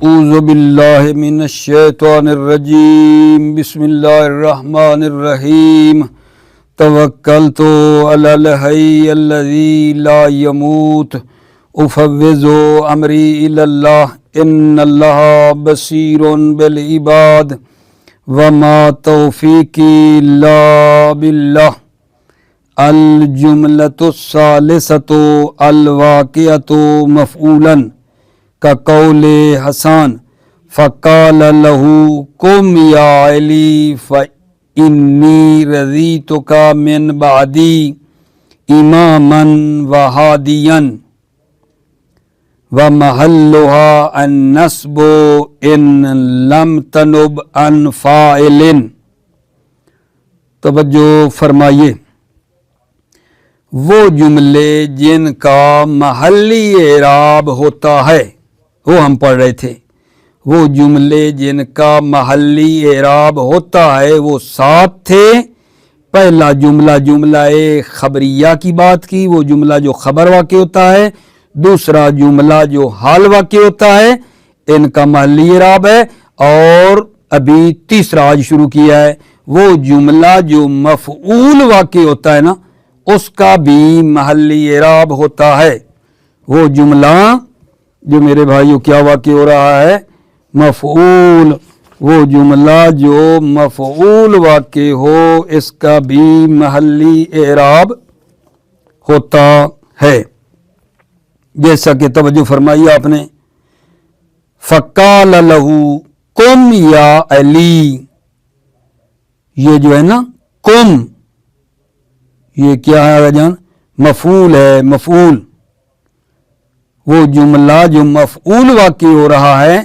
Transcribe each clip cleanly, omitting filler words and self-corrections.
اعوذ باللہ من الشیطان الرجیم بسم اللہ الرحمن الرحیم توکلت علی الحی الذی لا یموت افوض امری الی اللہ ان اللہ بصیر بالعباد وما توفیقی الا باللہ الجملۃ الثالثۃ الواقعۃ مفعولا كقول حسان فقال له قم يا علي فإني رضيتك من بعدي إماما وهاديا ومحلها النصب إن لم تنب عن فاعل. توجہ فرمائیے، وہ جملے جن کا محلی اعراب ہوتا ہے وہ ہم پڑھ رہے تھے. وہ جملے جن کا محلی اعراب ہوتا ہے وہ 7 تھے. پہلا جملہ خبریہ کی بات کی، وہ جملہ جو خبر واقع ہوتا ہے. دوسرا جملہ جو حال واقع ہوتا ہے، ان کا محلی اعراب ہے. اور ابھی تیسرا آج شروع کیا ہے، وہ جملہ جو مفعول واقع ہوتا ہے نا، اس کا بھی محلی اعراب ہوتا ہے. وہ جملہ جو میرے بھائیوں کیا واقع ہو رہا ہے، مفعول. وہ جملہ جو مفعول واقع ہو اس کا بھی محلی اعراب ہوتا ہے. جیسا کہ توجہ فرمائی آپ نے، فقال له قم یا علی. یہ جو ہے نا قم، یہ کیا ہے جان؟ مفعول ہے. مفعول وہ جملہ جو مفعول واقع ہو رہا ہے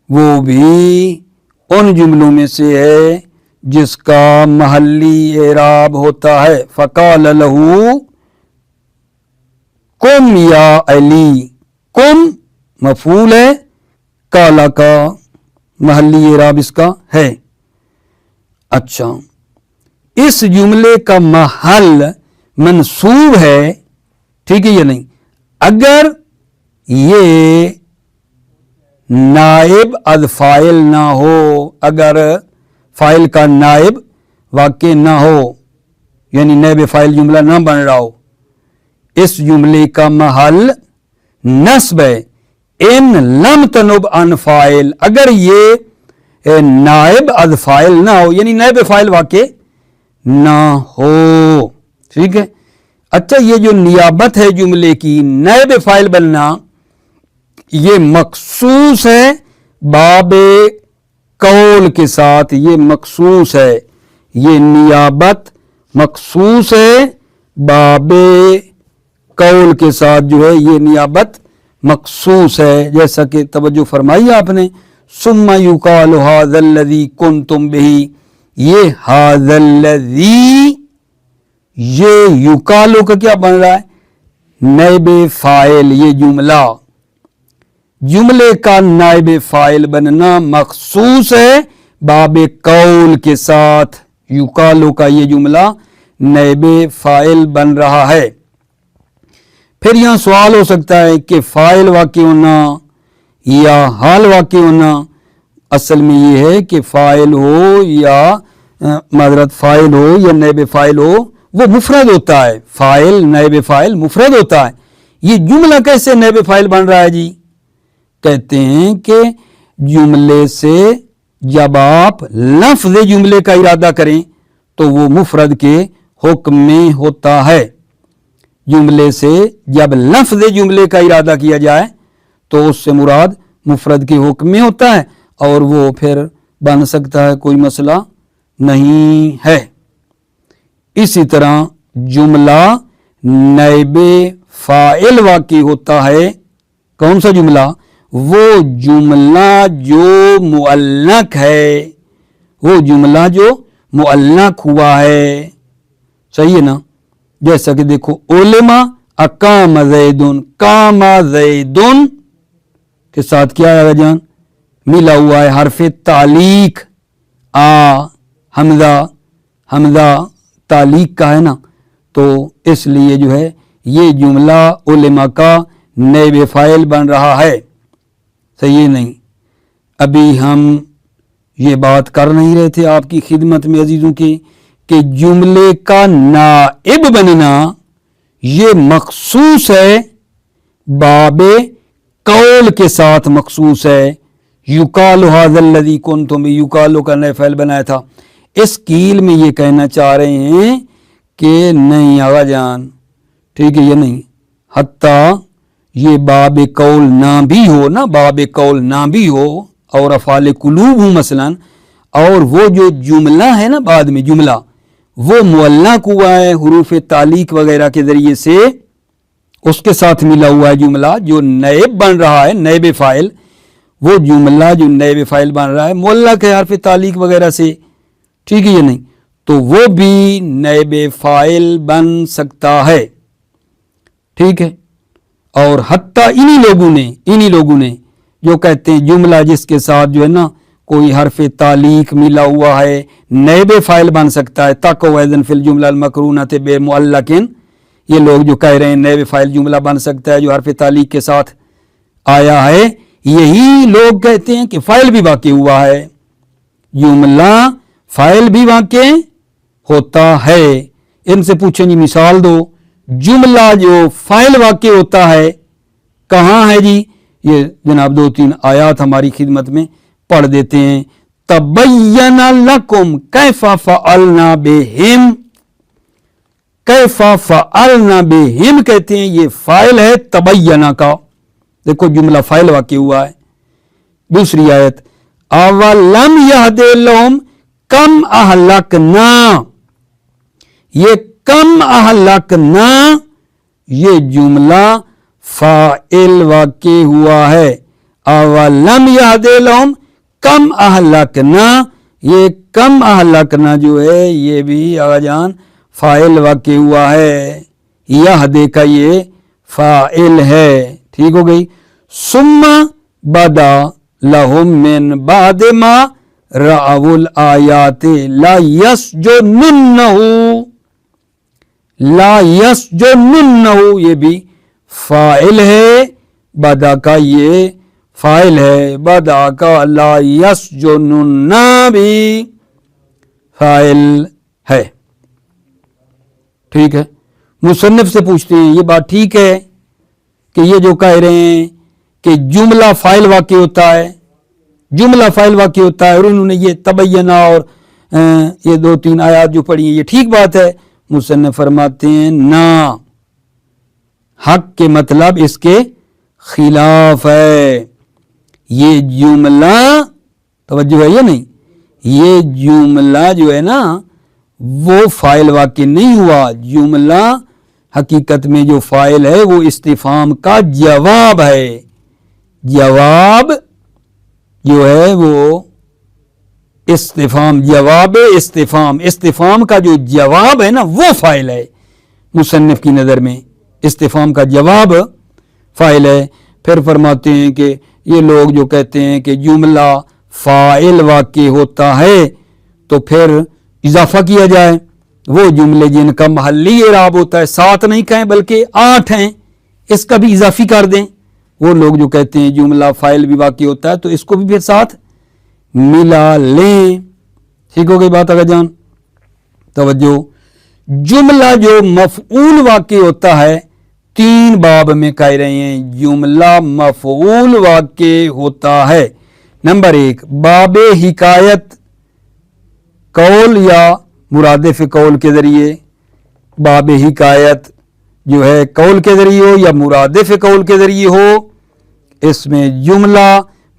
وہ بھی ان جملوں میں سے ہے جس کا محلی اعراب ہوتا ہے. فقال له قم یا علی. قم مفعول ہے، قال کا محلی اعراب اس کا ہے. اچھا، اس جملے کا محل منصوب ہے، ٹھیک ہے یا نہیں؟ اگر یہ نائب از فاعل نہ ہو، اگر فاعل کا نائب واقع نہ ہو، یعنی نائب فاعل جملہ نہ بن رہا ہو، اس جملے کا محل نصب ہے. ان لم تنب عن فاعل، اگر یہ نائب از فاعل نہ ہو، یعنی نائب فاعل واقع نہ ہو. ٹھیک ہے. اچھا، یہ جو نیابت ہے جملے کی، نائب فاعل بننا، یہ مخصوص ہے باب قول کے ساتھ. یہ مخصوص ہے، یہ نیابت مخصوص ہے باب قول کے ساتھ. جو ہے یہ نیابت مخصوص ہے، جیسا کہ توجہ فرمائی آپ نے. ثم یقال ھذا الذی کنتم بہ. یہ ھذا الذی، یہ یقالو کا کیا بن رہا ہے؟ نائب فاعل. یہ جملے کا نائب فاعل بننا مخصوص ہے باب قول کے ساتھ. یقالو کا یہ جملہ نائب فاعل بن رہا ہے. پھر یہاں سوال ہو سکتا ہے کہ فاعل واقع ہونا یا حال واقع ہونا. اصل میں یہ ہے کہ فاعل ہو یا معذرت فاعل ہو یا نائب فاعل ہو، وہ مفرد ہوتا ہے. فاعل نائب فاعل مفرد ہوتا ہے. یہ جملہ کیسے نائب فاعل بن رہا ہے جی؟ کہتے ہیں کہ جملے سے جب آپ لفظ جملے کا ارادہ کریں تو وہ مفرد کے حکم میں ہوتا ہے. جملے سے جب لفظ جملے کا ارادہ کیا جائے تو اس سے مراد مفرد کے حکم میں ہوتا ہے، اور وہ پھر بن سکتا ہے، کوئی مسئلہ نہیں ہے. اسی طرح جملہ نائب فاعل واقع ہوتا ہے. کون سا جملہ؟ وہ جملہ جو معلق ہے، وہ جملہ جو معلق ہوا ہے. صحیح ہے نا؟ جیسا کہ دیکھو، علما اقام زیدن، قام زیدن کے ساتھ کیا ہے جان؟ ملا ہوا ہے حرف تعلیق. حمزہ تعلیق کا ہے نا، تو اس لیے جو ہے یہ جملہ علما کا نائب فاعل بن رہا ہے. صحیح نہیں؟ ابھی ہم یہ بات کر نہیں رہے تھے آپ کی خدمت میں عزیزوں کی کہ جملے کا نائب بننا یہ مخصوص ہے، باب قول کے ساتھ مخصوص ہے۔ یقال ھذا الذی کنتم، یقالو کا نئے فعل بنایا تھا، اس قیل میں یہ کہنا چاہ رہے ہیں کہ نہیں آغا جان، ٹھیک ہے، یہ نہیں، حتیٰ یہ باب قول نہ بھی ہو نا، باب قول نہ بھی ہو اور افعال قلوب ہوں مثلا، اور وہ جو جملہ ہے نا بعد میں جملہ وہ معلق ہوا ہے حروف تعلیق وغیرہ کے ذریعے سے، اس کے ساتھ ملا ہوا ہے جملہ جو نائب بن رہا ہے، نائب فاعل، وہ جملہ جو نائب فاعل بن رہا ہے معلق ہے حرف تعلیق وغیرہ سے، ٹھیک ہے، یہ نہیں تو وہ بھی نائب فاعل بن سکتا ہے، ٹھیک ہے۔ اور حتیٰ انہی لوگوں نے جو کہتے ہیں جملہ جس کے ساتھ جو ہے نا کوئی حرف تعلیق ملا ہوا ہے نائب فاعل بن سکتا ہے، تک وزن فی الجملہ المقرونۃ بمعلقن، یہ لوگ جو کہہ رہے ہیں نائب فاعل جملہ بن سکتا ہے جو حرف تعلیق کے ساتھ آیا ہے، یہی لوگ کہتے ہیں کہ فاعل بھی واقع ہوا ہے، جملہ فاعل بھی واقع ہوتا ہے۔ ان سے پوچھیں جی مثال دو، جملہ جو فاعل واقع ہوتا ہے کہاں ہے جی؟ یہ جناب 2-3 آیات ہماری خدمت میں پڑھ دیتے ہیں۔ تبین لکم کیف فعلنا بہم، کیف فعلنا بہم کہتے ہیں یہ فاعل ہے تبینہ کا، دیکھو جملہ فاعل واقع ہوا ہے۔ دوسری آیت اولم یہد لہم کم اہلکنا، یہ کم اہلکنا یہ جملہ فاعل واقع ہوا ہے، اولم یہد لہم کم اہلکنا، یہ کم اہلکنا جو ہے یہ بھی آغا جان فاعل واقع ہوا ہے، یہد کا یہ فاعل ہے، ٹھیک ہو گئی۔ ثم بدا لہم من بعد ما رأوا الآیات لا یسجننہ، لا یسجننہ یہ بھی فاعل ہے، بدا کا یہ فاعل ہے، بدا کا لا یسجننہ بھی فاعل ہے، ٹھیک ہے۔ مصنف سے پوچھتے ہیں یہ بات ٹھیک ہے کہ یہ جو کہہ رہے ہیں کہ جملہ فاعل واقع ہوتا ہے، جملہ فاعل واقع ہوتا ہے، اور انہوں نے یہ تبینہ اور یہ 2-3 آیات جو پڑھی ہیں یہ ٹھیک بات ہے؟ مصنف فرماتے ہیں نہ، حق کے مطلب اس کے خلاف ہے، یہ جملہ توجہ ہے یہ نہیں، یہ جملہ جو ہے نا وہ فاعل واقع نہیں ہوا، جملہ حقیقت میں جو فاعل ہے وہ استفہام کا جواب ہے، جواب جو ہے وہ استفہام، جواب استفہام کا جو جواب ہے نا وہ فاعل ہے مصنف کی نظر میں، استفہام کا جواب فاعل ہے۔ پھر فرماتے ہیں کہ یہ لوگ جو کہتے ہیں کہ جملہ فاعل واقع ہوتا ہے تو پھر اضافہ کیا جائے، وہ جملے جن کا محلی اعراب ہوتا ہے 7 نہیں کہیں بلکہ 8 ہیں، اس کا بھی اضافی کر دیں۔ وہ لوگ جو کہتے ہیں جملہ فاعل بھی واقع ہوتا ہے تو اس کو بھی پھر ساتھ ملا لیں، ٹھیک ہو گئی بات آگے جان؟ توجہ، جملہ جو مفعول واقع ہوتا ہے 3 باب میں کہہ رہے ہیں جملہ مفعول واقع ہوتا ہے۔ نمبر 1 باب حکایت، قول یا مرادف قول کے ذریعے، باب حکایت جو ہے قول کے ذریعے ہو یا مرادف قول کے ذریعے ہو، اس میں جملہ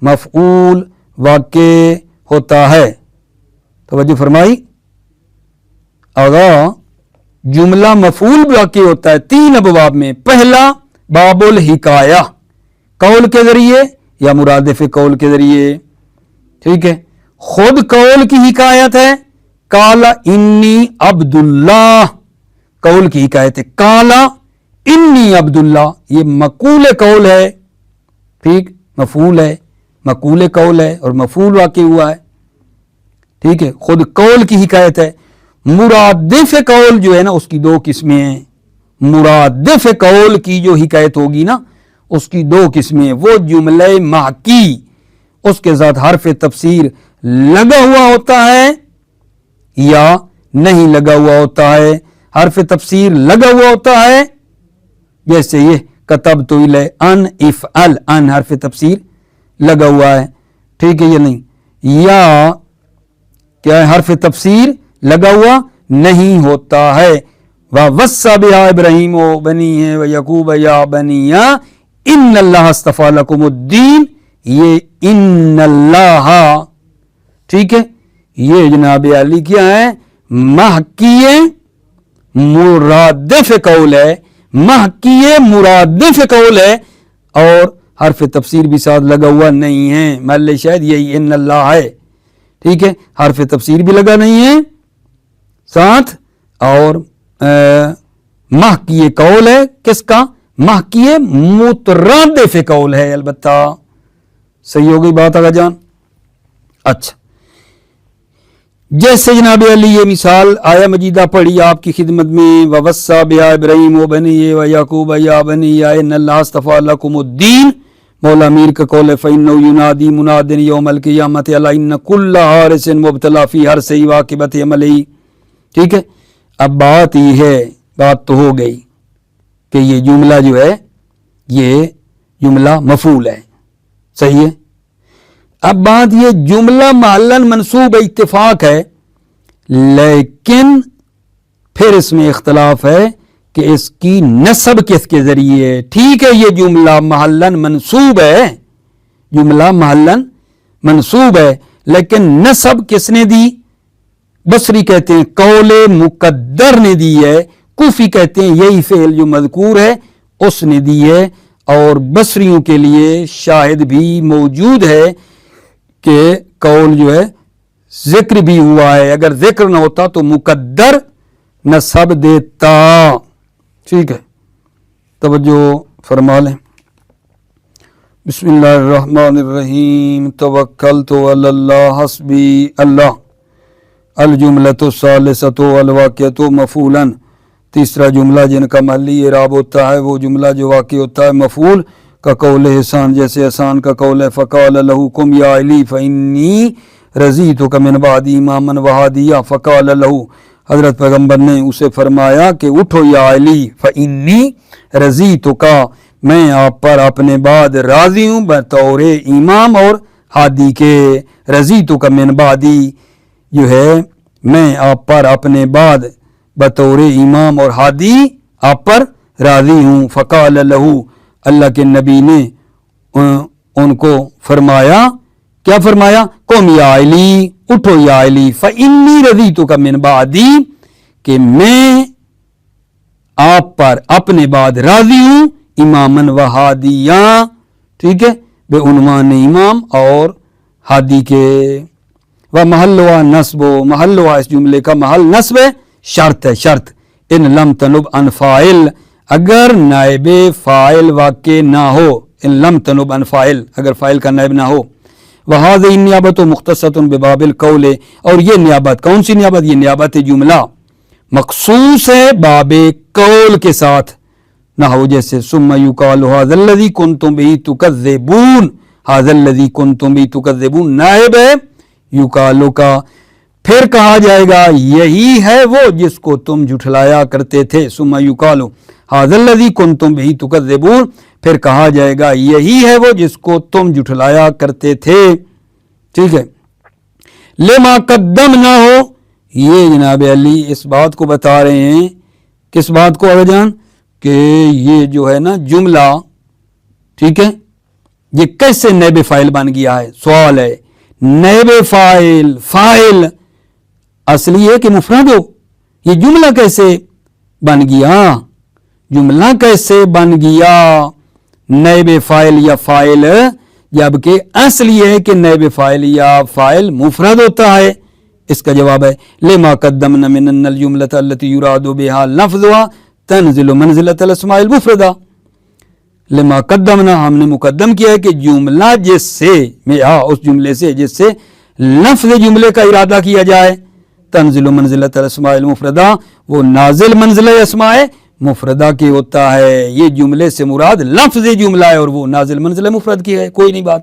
مفعول واقع ہوتا ہے۔ توجہ فرمائی، اگر جملہ مفعول واقع ہوتا ہے 3 ابواب میں، پہلا باب الحکایہ، قول کے ذریعے یا مرادف قول کے ذریعے، ٹھیک ہے۔ خود قول کی حکایت ہے، قال انی عبداللہ، قول کی حکایت ہے، قال انی عبداللہ، یہ مقول قول ہے، ٹھیک، مفعول ہے، مقول قول ہے اور مفعول واقع ہوا ہے، ٹھیک ہے۔ خود قول کی حکایت ہے۔ مرادف قول جو ہے نا اس کی 2 قسمیں ہیں، مرادف قول کی جو حکایت ہوگی نا اس کی 2 قسمیں ہیں، وہ جملہ محکی اس کے ساتھ حرف تفسیر لگا ہوا ہوتا ہے یا نہیں لگا ہوا ہوتا ہے. حرف تفسیر لگا ہوا ہوتا ہے جیسے یہ کتبت الی ان افعل، ان حرف تفسیر لگا ہوا ہے، ٹھیک ہے یا نہیں. یا کیا ہے حرف تفسیر لگا ہوا نہیں ہوتا ہے. وَوَصَّى بِهَا إِبْرَاهِيمُ بَنِيهِ وَيَعْقُوبَ يَا بَنِيَّ إِنَّ اللَّهَ اصْطَفَىٰ لَكُمُ الدِّينَ، یہ ان اللہ، ٹھیک ہے، یہ جناب علی کیا ہے، محکیے مرادف قول ہے، محکیے مرادف قول ہے، اور حرف تفسیر بھی ساتھ لگا ہوا نہیں ہے. محل شاید یہی ان اللہ ہے، ٹھیک ہے، حرف تفسیر بھی لگا نہیں ہے ساتھ، اور محکیے قول ہے، کس کا، محکیے مترادف قول ہے. البتہ صحیح ہو گئی بات آگا جان. اچھا، جیسے جناب علی یہ مثال آیا مجیدہ پڑھی آپ کی خدمت میں، وَوَصَّى بِهَا إِبْرَاهِيمُ وَبَنِيهِ وَيَعْقُوبَ يَا بَنِيَّ إِنَّ اللَّهَ اصْطَفَىٰ لَكُمُ الدِّينَ. مولا میر کا قول ہے فَإِنَّهُ يُنَادِي مُنَادٍ يَوْمَ الْقِيَامَةِ أَلَا إِنَّ كُلَّ حَارِسٍ مُبْتَلًى فِي حَرْثِهِ وَعَاقِبَةِ عَمَلِهِ. ٹھیک ہے، اب بات یہ ہے، بات تو ہو گئی کہ یہ جملہ جو ہے یہ جملہ مفعول ہے، صحیح ہے. اب بات یہ جملہ محلاً منصوب اتفاق ہے، لیکن پھر اس میں اختلاف ہے کہ اس کی نسب کس کے ذریعے ہے. ٹھیک ہے، یہ جملہ محلاً منصوب ہے، جملہ محلاً منصوب ہے، لیکن نسب کس نے دی؟ بصری کہتے ہیں قول مقدر نے دی ہے، کوفی کہتے ہیں یہی فعل جو مذکور ہے اس نے دی ہے. اور بصریوں کے لیے شاہد بھی موجود ہے کہ قول جو ہے ذکر بھی ہوا ہے، اگر ذکر نہ ہوتا تو مقدر نسب دیتا. ٹھیک ہے، توجہ فرما لیں. بسم اللہ الرحمن الرحیم. توکلت علی اللہ حسبی اللہ. الجملۃ الثالثۃ الواقعۃ مفعولا. تیسرا جملہ جن کا محلی اعراب ہوتا ہے وہ جملہ جو واقع ہوتا ہے مفعول کا قول حسان، جیسے حسان کا قول ہے فقال له قم یا علی فانی رضیتک من بعد اماما وہادیا. فقال له، حضرت پیغمبر نے اسے فرمایا کہ اٹھو یا علی، فانی رضیتک، میں آپ پر اپنے بعد راضی ہوں بطور امام اور ہادی کے. رضیتک من بعدی جو ہے میں آپ پر اپنے بعد بطور امام اور ہادی آپ پر راضی ہوں. فقال له، اللہ کے نبی نے ان کو فرمایا، کیا فرمایا؟ قم یا علی، اٹھو یا علی، فانی رضیتک من بعدی، کہ میں آپ پر اپنے بعد راضی ہوں امامن و ہادیا، ٹھیک ہے، بے عنوان امام اور ہادی کے. و محلها نصب، محلها اس جملے کا محل نصب ہے، شرط ہے، شرط. ان لم تنب عن فاعل، اگر نائب فاعل واقع نہ ہو، ان لم تنب عن فاعل، اگر فاعل کا نائب نہ ہو. وهذه النیابۃ مختصۃ بباب القول، اور یہ نیابت کون سی نیابت؟ یہ نیابت جملہ مخصوص ہے باب قول کے ساتھ. نحو جیسے ثم یقال هذا الذی کنتم به تکذبون، هذا الذی کنتم به تکذبون نائب ہے یقالو کا، پھر کہا جائے گا یہی ہے وہ جس کو تم جھٹلایا کرتے تھے. ثم یقال ھذا الذی کنتم بہ تکذبون، پھر کہا جائے گا یہی ہے وہ جس کو تم جھٹلایا کرتے تھے. ٹھیک ہے، لما قدم نہ ہو، یہ جناب علی اس بات کو بتا رہے ہیں، کس بات کو آگے جان، کہ یہ جو ہے نا جملہ، ٹھیک ہے، یہ کیسے نائب فاعل بن گیا ہے. سوال ہے، نائب فاعل، فاعل اصلی ہے کہ مفرد ہو؟ یہ جملہ کیسے بن گیا؟ جملہ کیسے بن گیا نائب فاعل یا فاعل، جبکہ اصل یہ ہے کہ نائب فاعل یا فاعل مفرد ہوتا ہے. اس کا جواب ہے لما قدمنا من ان الجملۃ التي يراد بها لفظها تنزل منزلۃ الاسماء المفردہ. لما قدمنا، ہم نے مقدم کیا ہے کہ جملہ جس سے اس جملے سے جس سے لفظ جملے کا ارادہ کیا جائے، تنزل منزلۃ الاسماء المفردہ، وہ نازل منزلہ اسماء مفردہ کی ہوتا ہے. یہ جملے سے مراد لفظ جملہ ہے اور وہ نازل منزلہ مفرد کی ہے. کوئی نہیں بات.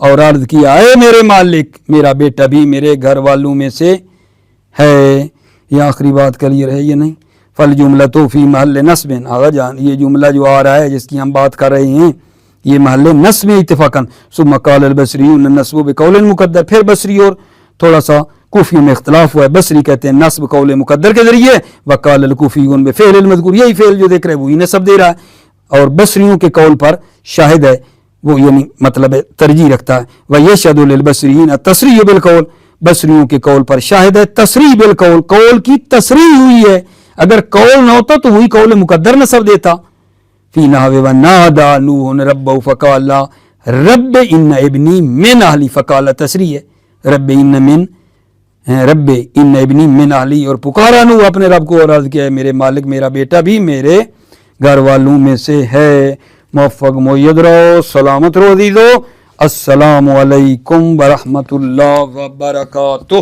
اور عرض کیا اے میرے مالک میرا بیٹا بھی میرے گھر والوں میں سے ہے. یہ آخری بات کلیئر ہے یہ نہیں؟ فالجملۃ فی محل نصب. آغا جان یہ جملہ جو آ رہا ہے جس کی ہم بات کر رہے ہیں یہ محل نصب اتفاقاً. ثم قال البصریون النصب بقول مقدر. پھر بصری اور تھوڑا سا کوفیوں میں اختلاف ہوا ہے. بصری کہتے ہیں نصب قول مقدر کے ذریعے، وقال الکوفیون بفعل المذکور. یہی فعل جو دیکھ رہے ہیں وہی نصب دے رہا ہے اور بصریوں کے قول پر شاہد ہے وہ یعنی مطلب ترجیح رکھتا ہے. وَيَشْهَدُ لِلْبَصْرِيِّينَ التَّصْرِيحُ بِالْقَوْلِ. بصریوں کے قول پر شاہد ہے تصریح بالقول، قول کی تصریح ہوئی ہے. اگر قول نہ ہوتا تو وہی قول مقدر نصب دیتا. فی نحو ونادى نوح ربه فقال رب ان ابنی من اہلی. فقال تصریح ہے رب ان ابنی من اہلی. اور پکارا نوح اپنے رب کو اور عرض کیا ہے میرے مالک میرا بیٹا بھی میرے گھر والوں میں سے ہے. موفق مؤید رہو، سلامت رہو عزیزو. السلام علیکم ورحمۃ اللہ وبرکاتہ.